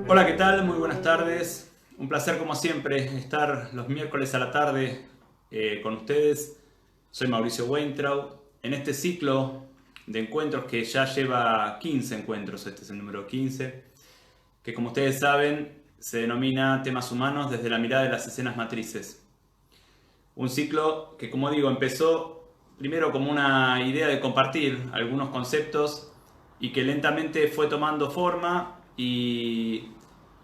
Hola, ¿qué tal? Muy buenas tardes. Un placer como siempre estar los miércoles a la tarde con ustedes. Soy Mauricio Weintraub. En este ciclo de encuentros que ya lleva 15 encuentros, este es el número 15, que como ustedes saben se denomina Temas Humanos desde la mirada de las escenas matrices. Un ciclo que, como digo, empezó primero como una idea de compartir algunos conceptos y que lentamente fue tomando forma y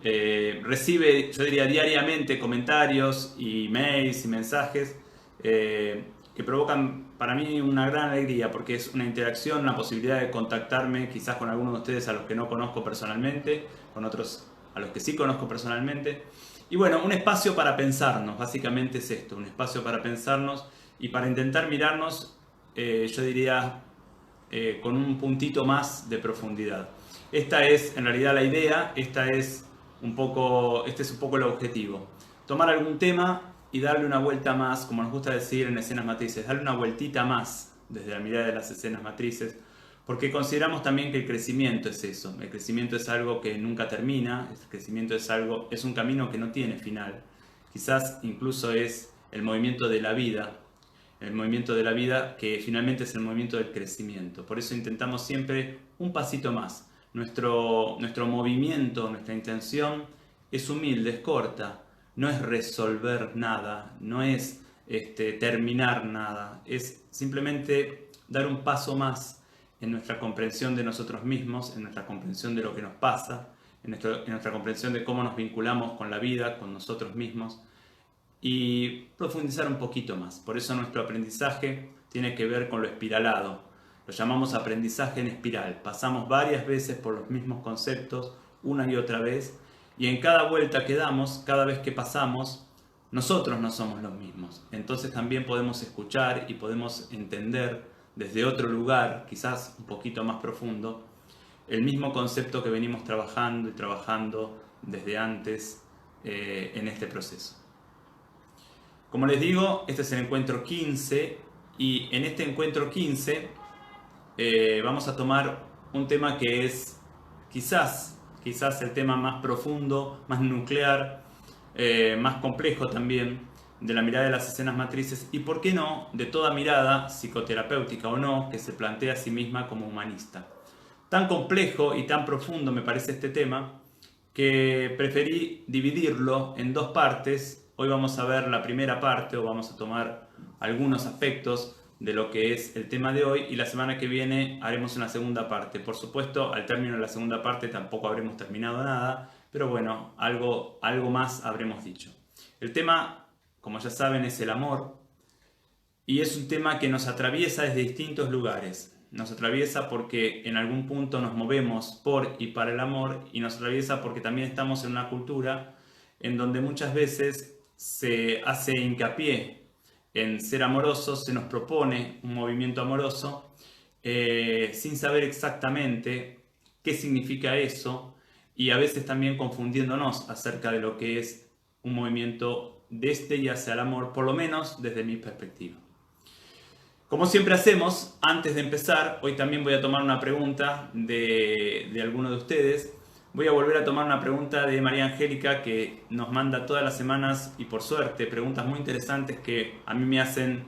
recibe, yo diría, diariamente comentarios y mails y mensajes que provocan para mí una gran alegría porque es una interacción, una posibilidad de contactarme quizás con algunos de ustedes a los que no conozco personalmente, con otros a los que sí conozco personalmente. Y bueno, un espacio para pensarnos, básicamente es esto, un espacio para pensarnos y para intentar mirarnos, yo diría, con un puntito más de profundidad. Esta es en realidad la idea, este es un poco el objetivo. Tomar algún tema y darle una vuelta más, como nos gusta decir en escenas matrices, darle una vueltita más desde la mirada de las escenas matrices, porque consideramos también que el crecimiento es eso. El crecimiento es algo que nunca termina, el crecimiento es un camino que no tiene final. Quizás incluso es el movimiento de la vida, que finalmente es el movimiento del crecimiento. Por eso intentamos siempre un pasito más. Nuestro movimiento, nuestra intención es humilde, es corta, no es resolver nada, no es terminar nada, es simplemente dar un paso más en nuestra comprensión de nosotros mismos, en nuestra comprensión de lo que nos pasa, en nuestra comprensión de cómo nos vinculamos con la vida, con nosotros mismos, y profundizar un poquito más. Por eso nuestro aprendizaje tiene que ver con lo espiralado. Lo llamamos aprendizaje en espiral. Pasamos varias veces por los mismos conceptos, una y otra vez, y en cada vuelta que damos, cada vez que pasamos, nosotros no somos los mismos. Entonces también podemos escuchar y podemos entender desde otro lugar, quizás un poquito más profundo, el mismo concepto que venimos trabajando y trabajando desde antes en este proceso. Como les digo, este es el encuentro 15 y en este encuentro 15 vamos a tomar un tema que es quizás el tema más profundo, más nuclear, más complejo también de la mirada de las escenas matrices y, por qué no, de toda mirada, psicoterapéutica o no, que se plantea a sí misma como humanista. Tan complejo y tan profundo me parece este tema que preferí dividirlo en dos partes. Hoy vamos a ver la primera parte o vamos a tomar algunos aspectos de lo que es el tema de hoy y la semana que viene haremos una segunda parte. Por supuesto, al término de la segunda parte tampoco habremos terminado nada, pero bueno, algo más habremos dicho. El tema, como ya saben, es el amor y es un tema que nos atraviesa desde distintos lugares. Nos atraviesa porque en algún punto nos movemos por y para el amor y nos atraviesa porque también estamos en una cultura en donde muchas veces se hace hincapié en ser amorosos, se nos propone un movimiento amoroso sin saber exactamente qué significa eso y a veces también confundiéndonos acerca de lo que es un movimiento desde y hacia el amor, por lo menos desde mi perspectiva. Como siempre hacemos, antes de empezar, hoy también voy a tomar una pregunta de alguno de ustedes. Voy a volver a tomar una pregunta de María Angélica que nos manda todas las semanas y por suerte preguntas muy interesantes que a mí me hacen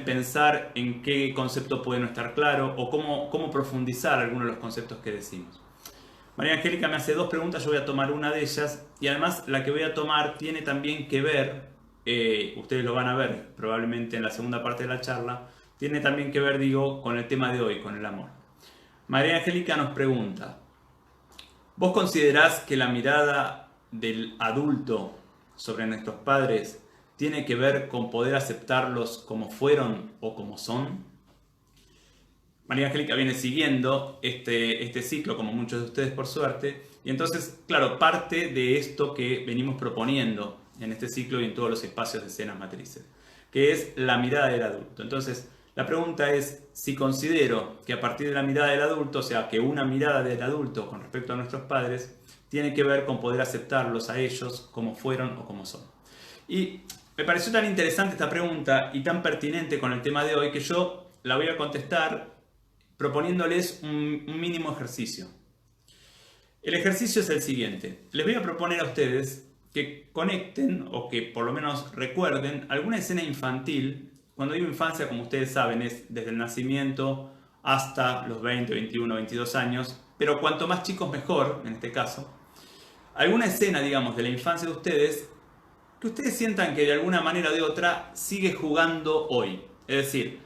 pensar en qué concepto puede no estar claro o cómo profundizar algunos de los conceptos que decimos. María Angélica me hace dos preguntas, yo voy a tomar una de ellas y además la que voy a tomar tiene también que ver, ustedes lo van a ver probablemente en la segunda parte de la charla, tiene también que ver, digo, con el tema de hoy, con el amor. María Angélica nos pregunta, ¿vos considerás que la mirada del adulto sobre nuestros padres tiene que ver con poder aceptarlos como fueron o como son? María Angélica viene siguiendo este ciclo, como muchos de ustedes por suerte, y entonces, claro, parte de esto que venimos proponiendo en este ciclo y en todos los espacios de escenas matrices, que es la mirada del adulto. Entonces, la pregunta es si considero que a partir de la mirada del adulto, o sea, que una mirada del adulto con respecto a nuestros padres, tiene que ver con poder aceptarlos a ellos como fueron o como son. Y me pareció tan interesante esta pregunta y tan pertinente con el tema de hoy que yo la voy a contestar proponiéndoles un mínimo ejercicio. El ejercicio es el siguiente. Les voy a proponer a ustedes que conecten o que por lo menos recuerden alguna escena infantil. Cuando digo infancia, como ustedes saben, es desde el nacimiento hasta los 20, 21, 22 años, pero cuanto más chicos mejor, en este caso. Alguna escena, digamos, de la infancia de ustedes que ustedes sientan que de alguna manera o de otra sigue jugando hoy. Es decir,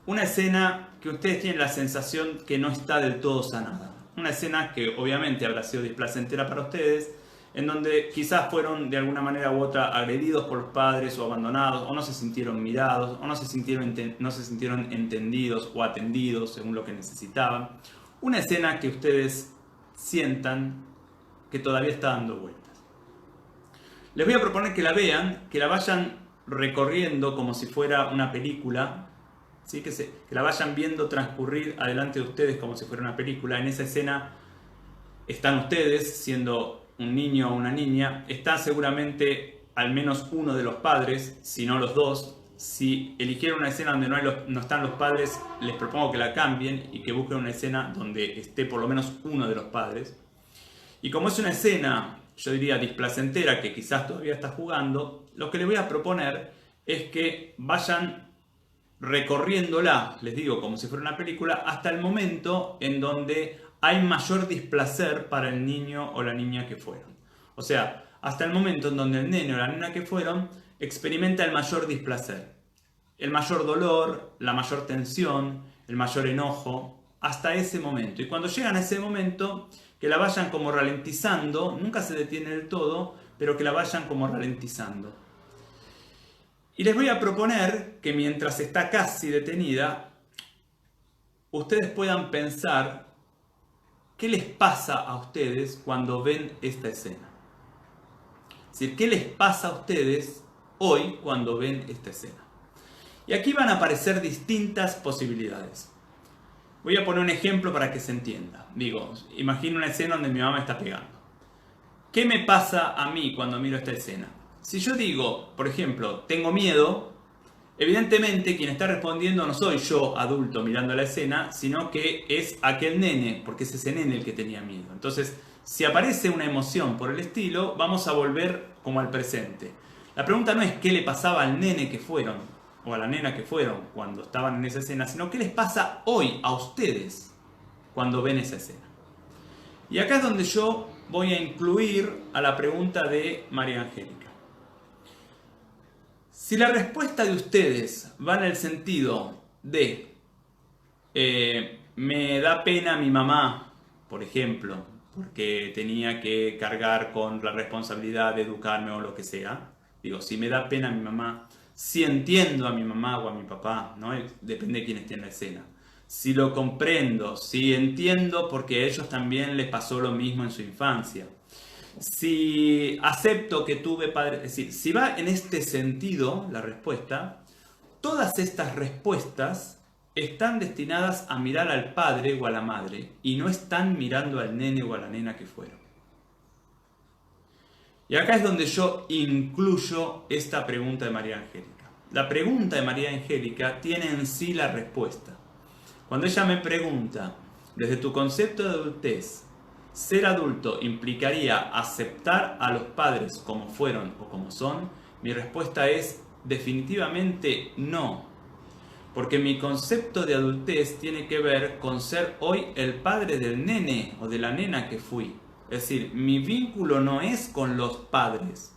una escena que ustedes tienen la sensación que no está del todo sanada. Una escena que obviamente habrá sido displacentera para ustedes, en donde quizás fueron de alguna manera u otra agredidos por los padres o abandonados, o no se sintieron mirados, o no se sintieron entendidos o atendidos según lo que necesitaban. Una escena que ustedes sientan que todavía está dando vueltas. Les voy a proponer que la vean, que la vayan recorriendo como si fuera una película, ¿sí? Que la vayan viendo transcurrir adelante de ustedes como si fuera una película. En esa escena están ustedes siendo un niño o una niña, está seguramente al menos uno de los padres, si no los dos. Si eligieron una escena donde no están los padres, les propongo que la cambien y que busquen una escena donde esté por lo menos uno de los padres. Y como es una escena, yo diría, displacentera, que quizás todavía está jugando, lo que les voy a proponer es que vayan recorriéndola, les digo, como si fuera una película, hasta el momento en donde hay mayor displacer para el niño o la niña que fueron. O sea, hasta el momento en donde el nene o la nena que fueron experimenta el mayor displacer, el mayor dolor, la mayor tensión, el mayor enojo, hasta ese momento. Y cuando llegan a ese momento, que la vayan como ralentizando, nunca se detiene del todo, pero que la vayan como ralentizando. Y les voy a proponer que mientras está casi detenida, ustedes puedan pensar qué les pasa a ustedes cuando ven esta escena. Es decir, qué les pasa a ustedes hoy cuando ven esta escena. Y aquí van a aparecer distintas posibilidades. Voy a poner un ejemplo para que se entienda. Digo, imagino una escena donde mi mamá me está pegando. ¿Qué me pasa a mí cuando miro esta escena? Si yo digo, por ejemplo, tengo miedo, evidentemente quien está respondiendo no soy yo, adulto, mirando la escena, sino que es aquel nene, porque es ese nene el que tenía miedo. Entonces, si aparece una emoción por el estilo, vamos a volver como al presente. La pregunta no es qué le pasaba al nene que fueron, o a la nena que fueron cuando estaban en esa escena, sino qué les pasa hoy a ustedes cuando ven esa escena. Y acá es donde yo voy a incluir a la pregunta de María Angélica. Si la respuesta de ustedes va en el sentido de me da pena mi mamá, por ejemplo, porque tenía que cargar con la responsabilidad de educarme o lo que sea, digo, si me da pena mi mamá, si entiendo a mi mamá o a mi papá, ¿no? Depende de quién esté en la escena. Si lo comprendo, si entiendo porque a ellos también les pasó lo mismo en su infancia. Si acepto que tuve padres, es decir, si va en este sentido la respuesta, todas estas respuestas están destinadas a mirar al padre o a la madre y no están mirando al nene o a la nena que fueron. Y acá es donde yo incluyo esta pregunta de María Angélica. La pregunta de María Angélica tiene en sí la respuesta. Cuando ella me pregunta, desde tu concepto de adultez, ¿ser adulto implicaría aceptar a los padres como fueron o como son? Mi respuesta es definitivamente no. Porque mi concepto de adultez tiene que ver con ser hoy el padre del nene o de la nena que fui. Es decir, mi vínculo no es con los padres.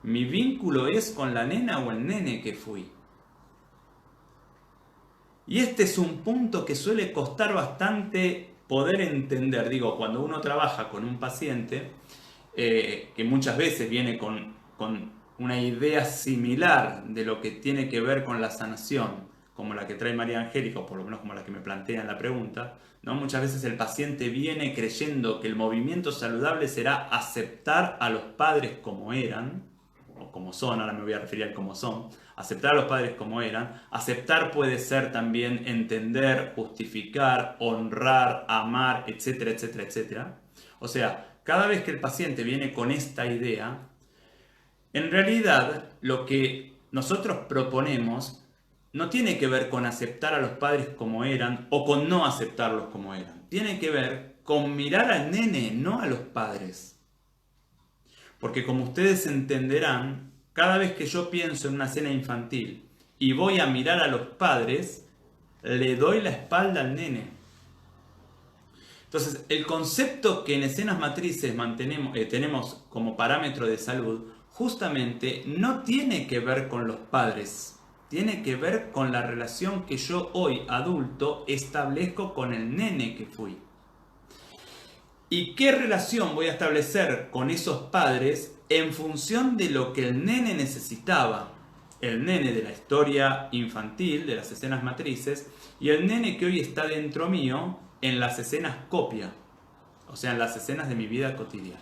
Mi vínculo es con la nena o el nene que fui. Y este es un punto que suele costar bastante poder entender. Digo, cuando uno trabaja con un paciente, que muchas veces viene con una idea similar de lo que tiene que ver con la sanación, como la que trae María Angélica, o por lo menos como la que me plantea en la pregunta, ¿no? Muchas veces el paciente viene creyendo que el movimiento saludable será aceptar a los padres como eran, o como son, ahora me voy a referir al como son, aceptar a los padres como eran. Aceptar puede ser también entender, justificar, honrar, amar, etcétera, etcétera, etcétera. O sea, cada vez que el paciente viene con esta idea, en realidad lo que nosotros proponemos no tiene que ver con aceptar a los padres como eran o con no aceptarlos como eran. Tiene que ver con mirar al nene, no a los padres. Porque como ustedes entenderán, cada vez que yo pienso en una cena infantil y voy a mirar a los padres, le doy la espalda al nene. Entonces, el concepto que en escenas matrices tenemos como parámetro de salud, justamente no tiene que ver con los padres, tiene que ver con la relación que yo hoy, adulto, establezco con el nene que fui. ¿Y qué relación voy a establecer con esos padres en función de lo que el nene necesitaba? El nene de la historia infantil, de las escenas matrices, y el nene que hoy está dentro mío en las escenas copia, o sea, en las escenas de mi vida cotidiana.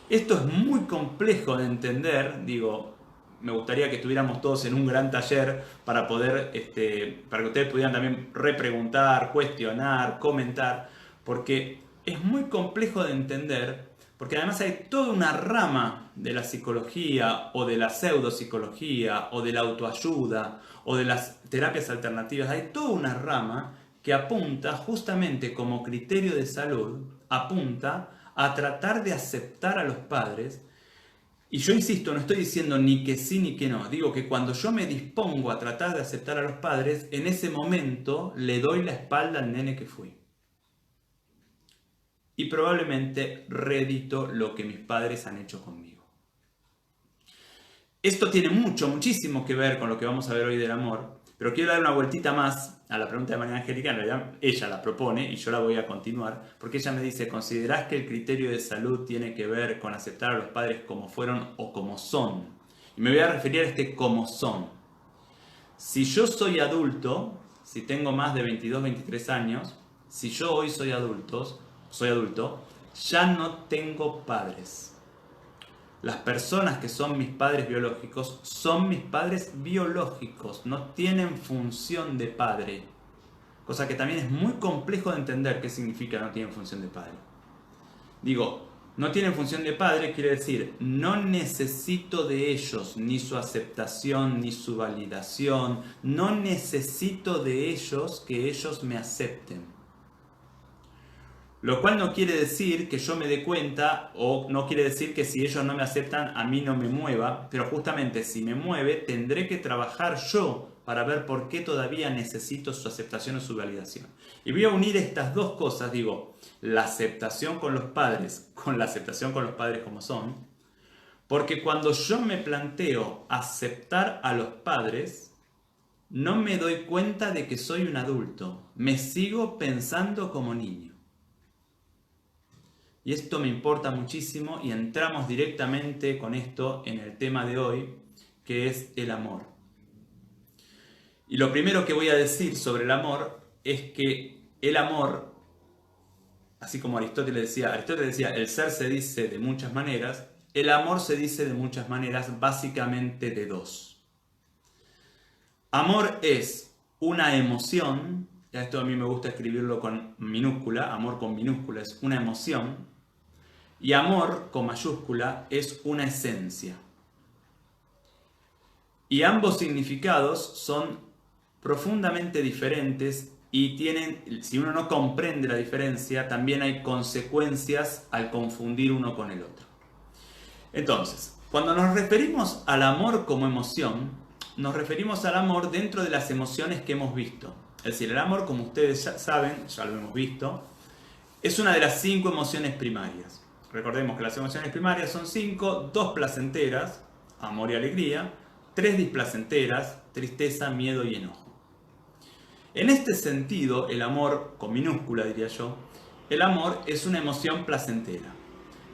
Esto es muy complejo de entender, digo, me gustaría que estuviéramos todos en un gran taller para poder, para que ustedes pudieran también repreguntar, cuestionar, comentar, porque es muy complejo de entender, porque además hay toda una rama de la psicología o de la pseudopsicología o de la autoayuda o de las terapias alternativas, hay toda una rama que apunta justamente como criterio de salud, apunta a tratar de aceptar a los padres. Y yo insisto, no estoy diciendo ni que sí ni que no, digo que cuando yo me dispongo a tratar de aceptar a los padres, en ese momento le doy la espalda al nene que fui. Y probablemente reedito lo que mis padres han hecho conmigo. Esto tiene muchísimo que ver con lo que vamos a ver hoy del amor, pero quiero dar una vueltita más a la pregunta de María Angélica. En realidad ella la propone y yo la voy a continuar, porque ella me dice: ¿considerás que el criterio de salud tiene que ver con aceptar a los padres como fueron o como son? Y me voy a referir a este como son. Si yo soy adulto, si tengo más de 22, 23 años, si yo hoy soy adulto, ya no tengo padres. Las personas que son mis padres biológicos son mis padres biológicos, no tienen función de padre. Cosa que también es muy complejo de entender qué significa no tienen función de padre. Digo, no tienen función de padre quiere decir, no necesito de ellos ni su aceptación ni su validación, no necesito de ellos que ellos me acepten. Lo cual no quiere decir que yo me dé cuenta, o no quiere decir que si ellos no me aceptan a mí no me mueva, pero justamente si me mueve tendré que trabajar yo para ver por qué todavía necesito su aceptación o su validación. Y voy a unir estas dos cosas, digo, la aceptación con los padres con la aceptación con los padres como son, porque cuando yo me planteo aceptar a los padres, no me doy cuenta de que soy un adulto, me sigo pensando como niño. Y esto me importa muchísimo y entramos directamente con esto en el tema de hoy, que es el amor. Y lo primero que voy a decir sobre el amor es que el amor, así como Aristóteles decía, el ser se dice de muchas maneras, el amor se dice de muchas maneras, básicamente de dos. Amor es una emoción, esto a mí me gusta escribirlo con minúscula, amor con minúscula es una emoción, y amor, con mayúscula, es una esencia. Y ambos significados son profundamente diferentes y tienen, si uno no comprende la diferencia, también hay consecuencias al confundir uno con el otro. Entonces, cuando nos referimos al amor como emoción, nos referimos al amor dentro de las emociones que hemos visto. Es decir, el amor, como ustedes ya saben, ya lo hemos visto, es una de las 5 emociones primarias. Recordemos que las emociones primarias son 5, 2 placenteras, amor y alegría, 3 displacenteras, tristeza, miedo y enojo. En este sentido, el amor, con minúscula diría yo, el amor es una emoción placentera,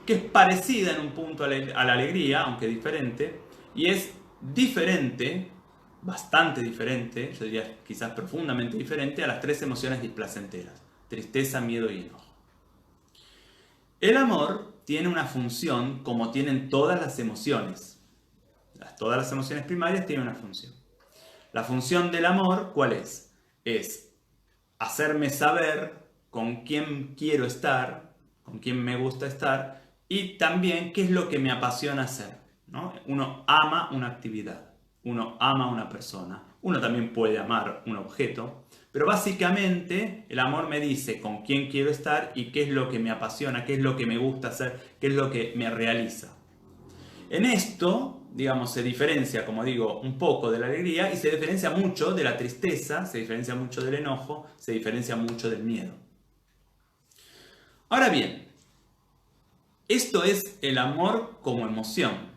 que es parecida en un punto a la alegría, aunque diferente, y es diferente, bastante diferente, yo diría quizás profundamente diferente, a las 3 emociones displacenteras, tristeza, miedo y enojo. El amor tiene una función como tienen todas las emociones. Todas las emociones primarias tienen una función. La función del amor, ¿cuál es? Es hacerme saber con quién quiero estar, con quién me gusta estar y también qué es lo que me apasiona hacer, ¿no? Uno ama una actividad, uno ama a una persona, Uno también puede amar un objeto, pero básicamente el amor me dice con quién quiero estar y qué es lo que me apasiona, qué es lo que me gusta hacer, qué es lo que me realiza. En esto, digamos, se diferencia, como digo, un poco de la alegría y se diferencia mucho de la tristeza, se diferencia mucho del enojo, se diferencia mucho del miedo. Ahora bien, esto es el amor como emoción.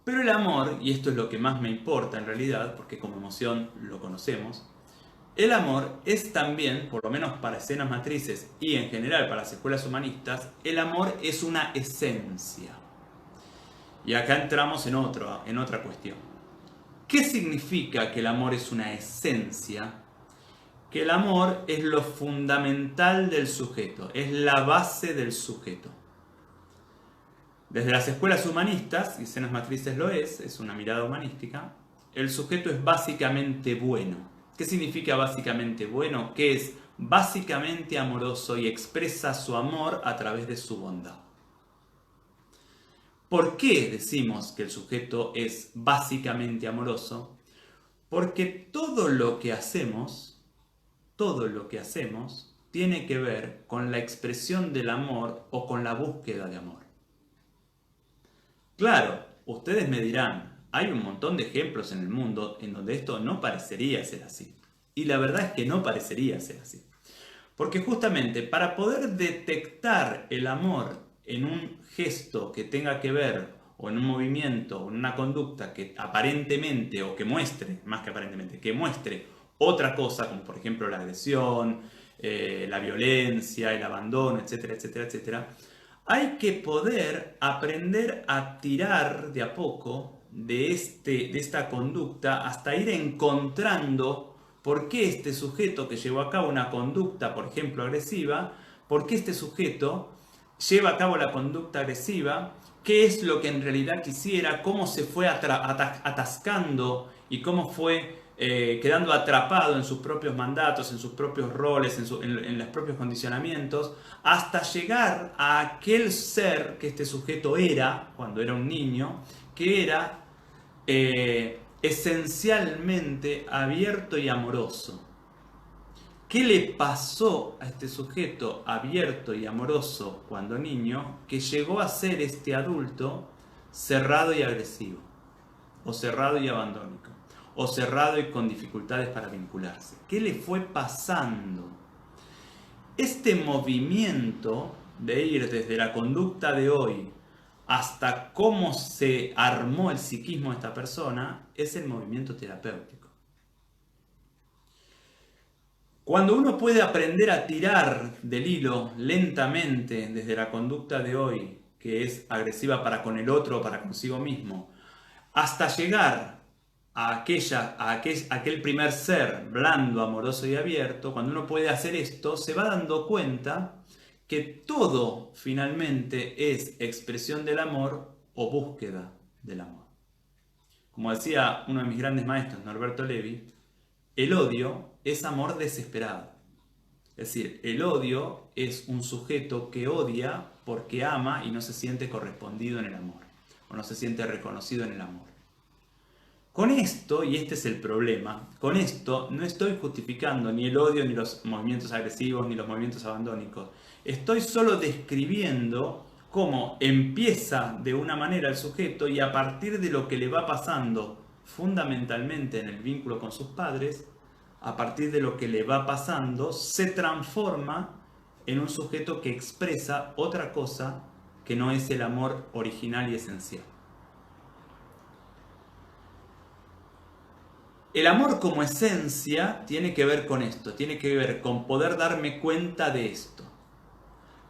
Pero el amor, y esto es lo que más me importa en realidad, porque como emoción lo conocemos, el amor es también, por lo menos para escenas matrices y en general para las escuelas humanistas, el amor es una esencia. Y acá entramos en otra cuestión. ¿Qué significa que el amor es una esencia? Que el amor es lo fundamental del sujeto, es la base del sujeto. Desde las escuelas humanistas, y escenas matrices lo es una mirada humanística, el sujeto es básicamente bueno. ¿Qué significa básicamente bueno? Que es básicamente amoroso y expresa su amor a través de su bondad. ¿Por qué decimos que el sujeto es básicamente amoroso? Porque todo lo que hacemos tiene que ver con la expresión del amor o con la búsqueda de amor. Claro, ustedes me dirán, hay un montón de ejemplos en el mundo en donde esto no parecería ser así. Y la verdad es que no parecería ser así. Porque justamente para poder detectar el amor en un gesto que tenga que ver, o en un movimiento, o en una conducta que aparentemente, o que muestre, más que aparentemente, que muestre otra cosa, como por ejemplo la agresión, la violencia, el abandono, etcétera, etcétera, etcétera, hay que poder aprender a tirar de a poco de esta conducta hasta ir encontrando por qué este sujeto que llevó a cabo una conducta, por ejemplo, agresiva, por qué este sujeto lleva a cabo la conducta agresiva, qué es lo que en realidad quisiera, cómo se fue atascando y cómo fue quedando atrapado en sus propios mandatos, en sus propios roles, en los propios condicionamientos, hasta llegar a aquel ser que este sujeto era, cuando era un niño, que era esencialmente abierto y amoroso. ¿Qué le pasó a este sujeto abierto y amoroso cuando niño que llegó a ser este adulto cerrado y agresivo? O cerrado y abandónico, o cerrado y con dificultades para vincularse. ¿Qué le fue pasando? Este movimiento de ir desde la conducta de hoy hasta cómo se armó el psiquismo de esta persona es el movimiento terapéutico. Cuando uno puede aprender a tirar del hilo lentamente desde la conducta de hoy, que es agresiva para con el otro o para consigo mismo, hasta llegar a aquel primer ser blando, amoroso y abierto, cuando uno puede hacer esto, se va dando cuenta que todo finalmente es expresión del amor o búsqueda del amor. Como decía uno de mis grandes maestros, Norberto Levi, el odio es amor desesperado. Es decir, el odio es un sujeto que odia porque ama y no se siente correspondido en el amor, o no se siente reconocido en el amor. Con esto, y este es el problema, con esto no estoy justificando ni el odio, ni los movimientos agresivos, ni los movimientos abandónicos. Estoy solo describiendo cómo empieza de una manera el sujeto y a partir de lo que le va pasando fundamentalmente en el vínculo con sus padres, a partir de lo que le va pasando, se transforma en un sujeto que expresa otra cosa que no es el amor original y esencial. El amor como esencia tiene que ver con esto, tiene que ver con poder darme cuenta de esto.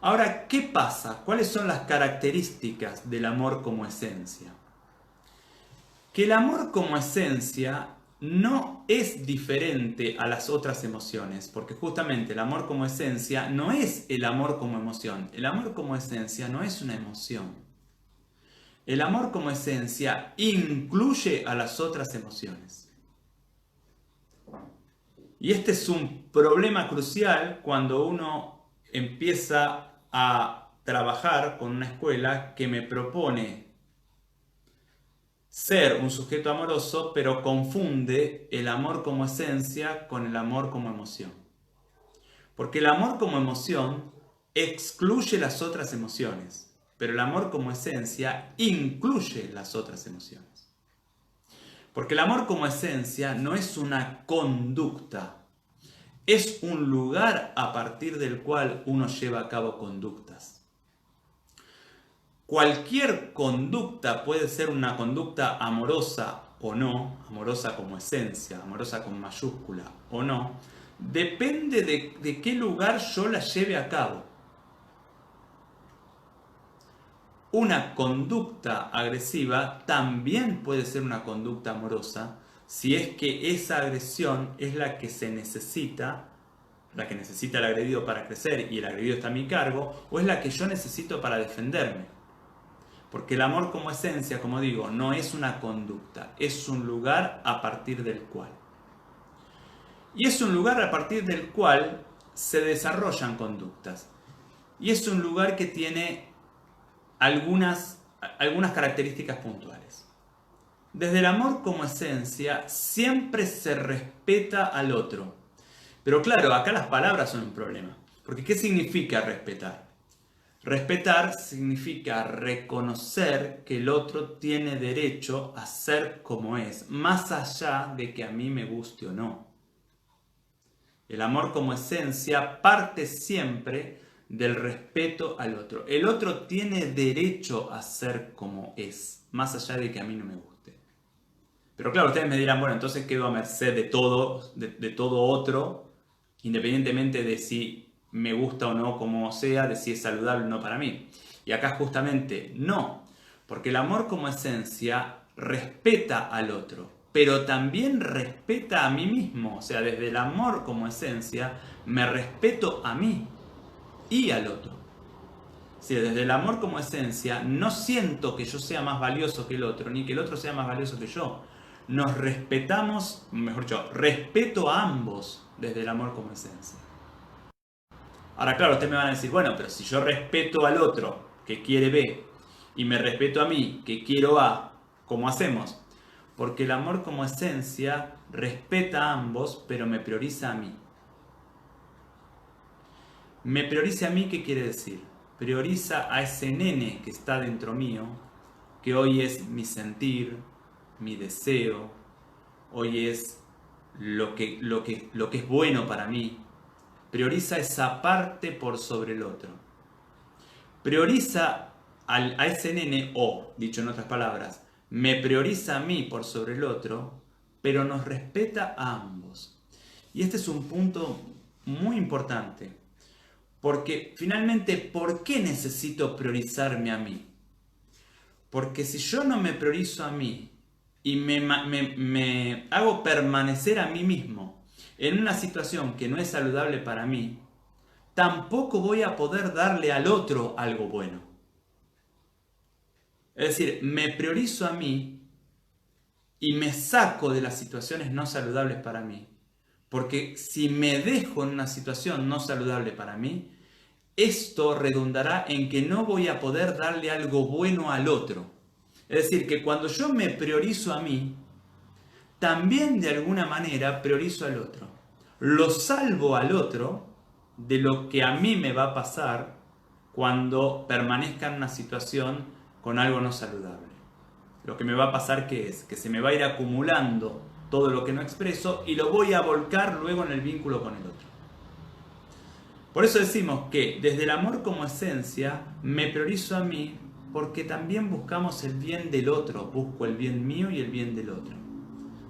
Ahora, ¿qué pasa? ¿Cuáles son las características del amor como esencia? Que el amor como esencia no es diferente a las otras emociones, porque justamente el amor como esencia no es el amor como emoción. El amor como esencia no es una emoción. El amor como esencia incluye a las otras emociones. Y este es un problema crucial cuando uno empieza a trabajar con una escuela que me propone ser un sujeto amoroso, pero confunde el amor como esencia con el amor como emoción. Porque el amor como emoción excluye las otras emociones, pero el amor como esencia incluye las otras emociones. Porque el amor como esencia no es una conducta, es un lugar a partir del cual uno lleva a cabo conductas. Cualquier conducta puede ser una conducta amorosa o no, amorosa como esencia, amorosa con mayúscula o no, depende de qué lugar yo la lleve a cabo. Una conducta agresiva también puede ser una conducta amorosa si es que esa agresión es la que se necesita, la que necesita el agredido para crecer y el agredido está a mi cargo, o es la que yo necesito para defenderme. Porque el amor como esencia, como digo, no es una conducta, es un lugar a partir del cual. Y es un lugar a partir del cual se desarrollan conductas. Y es un lugar que tiene algunas características puntuales. Desde el amor como esencia siempre se respeta al otro. Pero claro, acá las palabras son un problema. Porque ¿qué significa respetar? Respetar significa reconocer que el otro tiene derecho a ser como es, más allá de que a mí me guste o no. El amor como esencia parte siempre del respeto al otro. El otro tiene derecho a ser como es, más allá de que a mí no me guste. Pero claro, ustedes me dirán, bueno, entonces quedo a merced de todo otro, independientemente de si me gusta o no, como sea, de si es saludable o no para mí. Y acá justamente no, porque el amor como esencia respeta al otro, pero también respeta a mí mismo. O sea, desde el amor como esencia, me respeto a mí y al otro. Si desde el amor como esencia no siento que yo sea más valioso que el otro, ni que el otro sea más valioso que yo. Nos respetamos, mejor dicho, respeto a ambos desde el amor como esencia. Ahora, claro, ustedes me van a decir, bueno, pero si yo respeto al otro que quiere B y me respeto a mí que quiero A, ¿cómo hacemos? Porque el amor como esencia respeta a ambos, pero me prioriza a mí. Me prioriza a mí, ¿qué quiere decir? Prioriza a ese nene que está dentro mío, que hoy es mi sentir, mi deseo, hoy es lo que es bueno para mí. Prioriza esa parte por sobre el otro. Prioriza a ese nene, o, dicho en otras palabras, me prioriza a mí por sobre el otro, pero nos respeta a ambos. Y este es un punto muy importante. Porque finalmente, ¿por qué necesito priorizarme a mí? Porque si yo no me priorizo a mí y me hago permanecer a mí mismo en una situación que no es saludable para mí, tampoco voy a poder darle al otro algo bueno. Es decir, me priorizo a mí y me saco de las situaciones no saludables para mí. Porque si me dejo en una situación no saludable para mí, esto redundará en que no voy a poder darle algo bueno al otro. Es decir, que cuando yo me priorizo a mí, también de alguna manera priorizo al otro. Lo salvo al otro de lo que a mí me va a pasar cuando permanezca en una situación con algo no saludable. Lo que me va a pasar, ¿qué es? Que se me va a ir acumulando todo lo que no expreso y lo voy a volcar luego en el vínculo con el otro. Por eso decimos que desde el amor como esencia me priorizo a mí porque también buscamos el bien del otro, busco el bien mío y el bien del otro.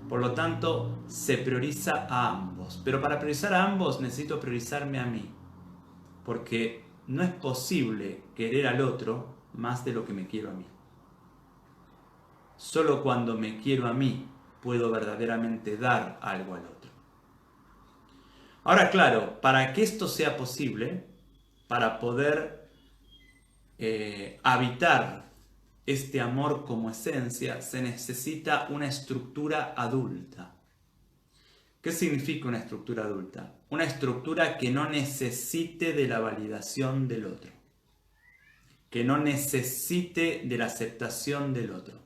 Por lo tanto, se prioriza a ambos. Pero para priorizar a ambos necesito priorizarme a mí, porque no es posible querer al otro más de lo que me quiero a mí. Solo cuando me quiero a mí puedo verdaderamente dar algo al otro. Ahora, claro, para que esto sea posible, para poder habitar este amor como esencia, se necesita una estructura adulta. ¿Qué significa una estructura adulta? Una estructura que no necesite de la validación del otro, que no necesite de la aceptación del otro.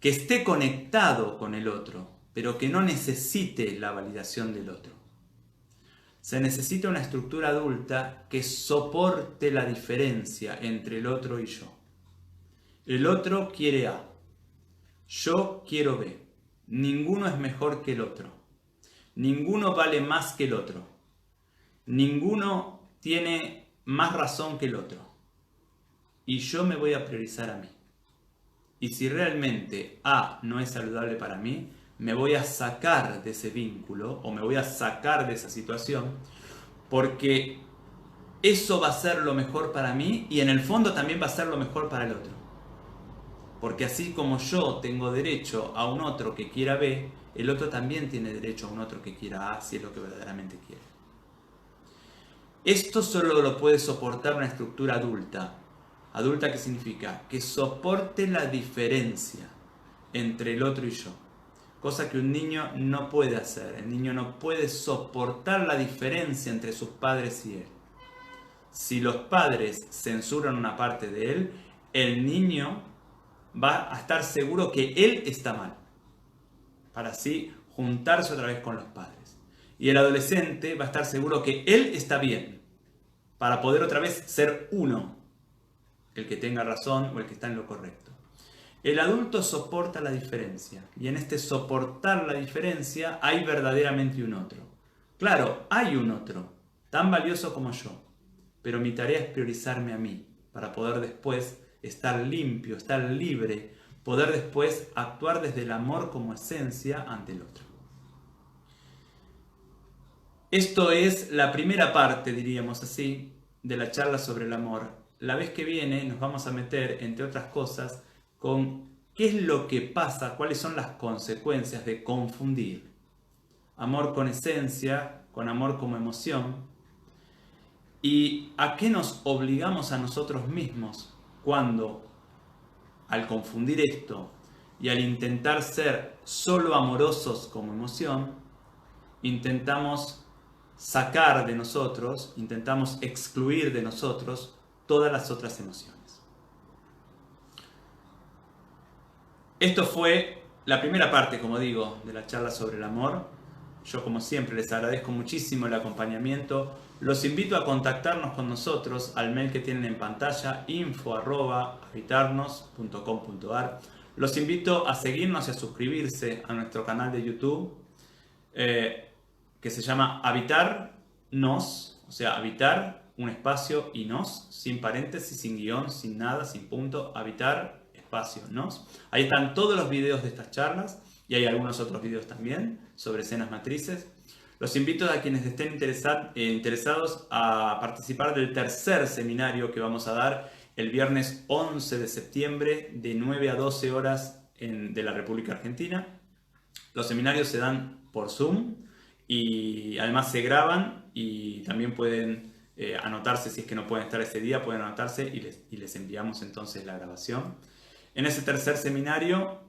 que esté conectado con el otro, pero que no necesite la validación del otro. Se necesita una estructura adulta que soporte la diferencia entre el otro y yo. El otro quiere A, yo quiero B. Ninguno es mejor que el otro. Ninguno vale más que el otro. Ninguno tiene más razón que el otro. Y yo me voy a priorizar a mí. Y si realmente A no es saludable para mí, me voy a sacar de ese vínculo o me voy a sacar de esa situación, porque eso va a ser lo mejor para mí y en el fondo también va a ser lo mejor para el otro. Porque así como yo tengo derecho a un otro que quiera B, el otro también tiene derecho a un otro que quiera A, si es lo que verdaderamente quiere. Esto solo lo puede soportar una estructura adulta. ¿Adulta qué significa? Que soporte la diferencia entre el otro y yo. Cosa que un niño no puede hacer. El niño no puede soportar la diferencia entre sus padres y él. Si los padres censuran una parte de él, el niño va a estar seguro que él está mal, para así juntarse otra vez con los padres. Y el adolescente va a estar seguro que él está bien, para poder otra vez ser uno, el que tenga razón o el que está en lo correcto. El adulto soporta la diferencia, y en este soportar la diferencia hay verdaderamente un otro. Claro, hay un otro, tan valioso como yo, pero mi tarea es priorizarme a mí, para poder después estar limpio, estar libre, poder después actuar desde el amor como esencia ante el otro. Esto es la primera parte, diríamos así, de la charla sobre el amor. La vez que viene nos vamos a meter, entre otras cosas, con qué es lo que pasa, cuáles son las consecuencias de confundir amor con esencia, con amor como emoción, y a qué nos obligamos a nosotros mismos cuando, al confundir esto y al intentar ser solo amorosos como emoción, intentamos sacar de nosotros, intentamos excluir de nosotros todas las otras emociones. Esto fue la primera parte, como digo, de la charla sobre el amor. Yo, como siempre, les agradezco muchísimo el acompañamiento. Los invito a contactarnos con nosotros al mail que tienen en pantalla, info@habitarnos.com.ar. Los invito a seguirnos y a suscribirse a nuestro canal de YouTube, que se llama Habitarnos, o sea, habitar, un espacio y nos, sin paréntesis, sin guión, sin nada, sin punto, habitar, espacio, nos. Ahí están todos los videos de estas charlas y hay algunos otros videos también sobre escenas matrices. Los invito a quienes estén interesados a participar del tercer seminario que vamos a dar el viernes 11 de septiembre de 9 a 12 horas de la República Argentina. Los seminarios se dan por Zoom y además se graban y también pueden anotarse si es que no pueden estar ese día, pueden anotarse y les enviamos entonces la grabación. En ese tercer seminario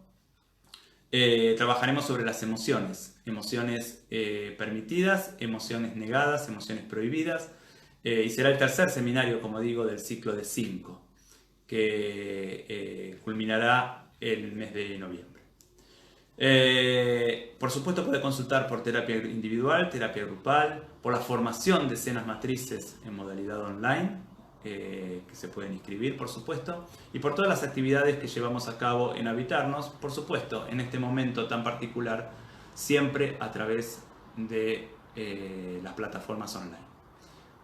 trabajaremos sobre las emociones, emociones permitidas, emociones negadas, emociones prohibidas, y será el tercer seminario, como digo, del ciclo de 5, que culminará el mes de noviembre. Por supuesto puede consultar por terapia individual, terapia grupal, por la formación de escenas matrices en modalidad online, que se pueden inscribir, por supuesto, y por todas las actividades que llevamos a cabo en Habitarnos, por supuesto, en este momento tan particular, siempre a través de las plataformas online.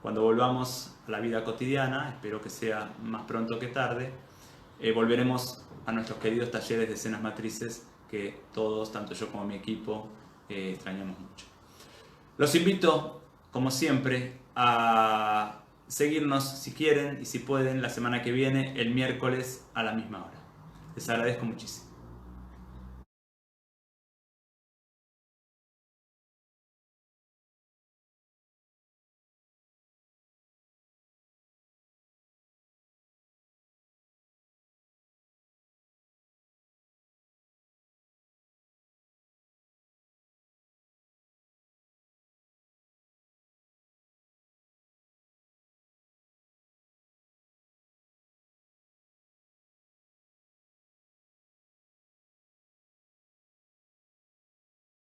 Cuando volvamos a la vida cotidiana, espero que sea más pronto que tarde, volveremos a nuestros queridos talleres de escenas matrices que todos, tanto yo como mi equipo, extrañamos mucho. Los invito, como siempre, a seguirnos si quieren y si pueden la semana que viene, el miércoles a la misma hora. Les agradezco muchísimo.